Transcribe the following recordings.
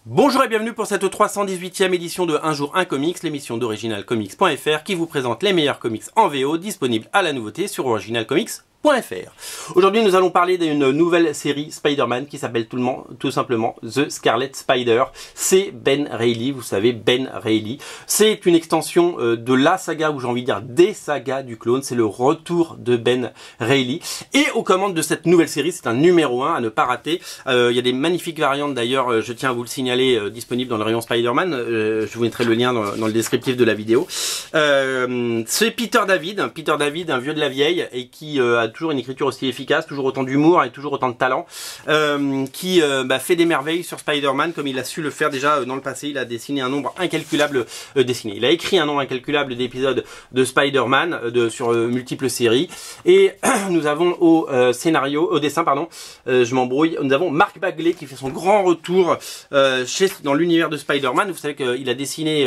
Bonjour et bienvenue pour cette 318e édition de Un jour un comics, l'émission d'originalcomics.fr qui vous présente les meilleurs comics en VO disponibles à la nouveauté sur originalcomics.fr. Aujourd'hui, nous allons parler d'une nouvelle série Spider-Man qui s'appelle tout simplement The Scarlet Spider. C'est Ben Reilly, vous savez, Ben Reilly. C'est une extension de la saga, ou j'ai envie de dire des sagas du clone. C'est le retour de Ben Reilly. Et aux commandes de cette nouvelle série, c'est un numéro 1 à ne pas rater. Il y a des magnifiques variantes d'ailleurs, je tiens à vous le signaler, disponibles dans le rayon Spider-Man. Je vous mettrai le lien dans le descriptif de la vidéo. C'est Peter David, un vieux de la vieille, et qui a toujours une écriture aussi efficace, toujours autant d'humour et toujours autant de talent, qui fait des merveilles sur Spider-Man comme il a su le faire déjà dans le passé. Il a dessiné un nombre incalculable Il a écrit un nombre incalculable d'épisodes de Spider-Man sur multiples séries. Et nous avons au dessin, je m'embrouille, nous avons Mark Bagley qui fait son grand retour dans l'univers de Spider-Man. Vous savez qu'il a dessiné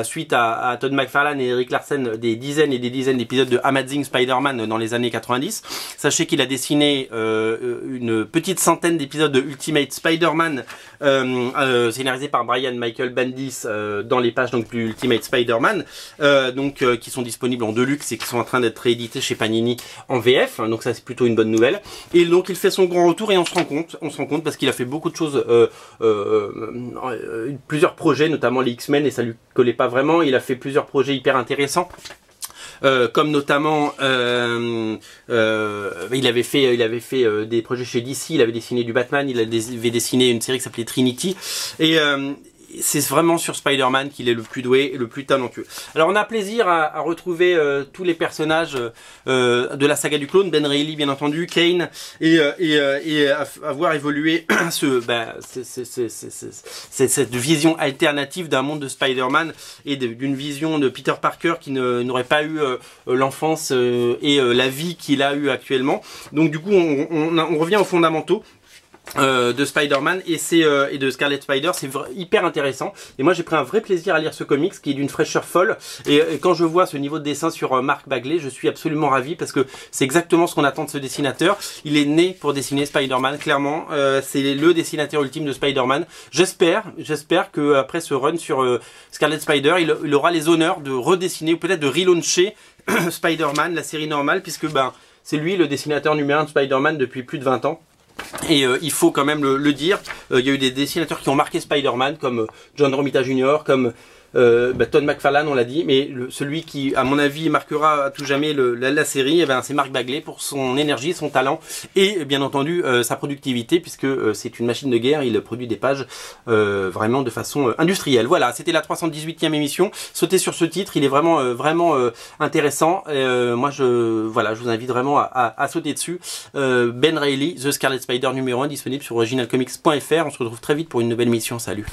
suite à Todd McFarlane et Eric Larsen des dizaines et des dizaines d'épisodes de Amazing Spider-Man dans les années 90. Sachez qu'il a dessiné une petite centaine d'épisodes de Ultimate Spider-Man scénarisés par Brian Michael Bendis dans les pages donc du Ultimate Spider-Man qui sont disponibles en deluxe et qui sont en train d'être réédités chez Panini en VF, donc ça c'est plutôt une bonne nouvelle. Et donc il fait son grand retour et on se rend compte parce qu'il a fait beaucoup de choses, plusieurs projets, notamment les X-Men, et ça lui collait pas vraiment. Il a fait plusieurs projets hyper intéressants. Comme notamment il avait fait des projets chez DC, il avait dessiné du Batman, il avait dessiné une série qui s'appelait Trinity, et c'est vraiment sur Spider-Man qu'il est le plus doué et le plus talentueux. Alors on a plaisir à retrouver tous les personnages de la saga du clone, Ben Reilly bien entendu, Kane, et à voir évoluer cette vision alternative d'un monde de Spider-Man et d'une vision de Peter Parker qui n'aurait pas eu l'enfance et la vie qu'il a eu actuellement. Donc du coup on revient aux fondamentaux de Spider-Man et de Scarlet Spider. C'est hyper intéressant et moi j'ai pris un vrai plaisir à lire ce comics qui est d'une fraîcheur folle, et quand je vois ce niveau de dessin sur Mark Bagley, je suis absolument ravi parce que c'est exactement ce qu'on attend de ce dessinateur. Il est né pour dessiner Spider-Man, clairement. C'est le dessinateur ultime de Spider-Man. J'espère que après ce run sur Scarlet Spider, il aura les honneurs de redessiner ou peut-être de relauncher Spider-Man, la série normale, puisque c'est lui le dessinateur numéro 1 de Spider-Man depuis plus de 20 ans. Et il faut quand même le dire, il y a eu des dessinateurs qui ont marqué Spider-Man comme John Romita Jr., comme Todd McFarlane, on l'a dit, mais celui qui à mon avis marquera à tout jamais la série, c'est Mark Bagley pour son énergie, son talent et bien entendu sa productivité, puisque c'est une machine de guerre. Il produit des pages vraiment de façon industrielle. Voilà, c'était la 318e émission. Sautez sur ce titre, il est vraiment intéressant. Moi je vous invite vraiment à sauter dessus. Ben Reilly, The Scarlet Spider numéro 1, disponible sur originalcomics.fr. On se retrouve très vite pour une nouvelle émission. Salut.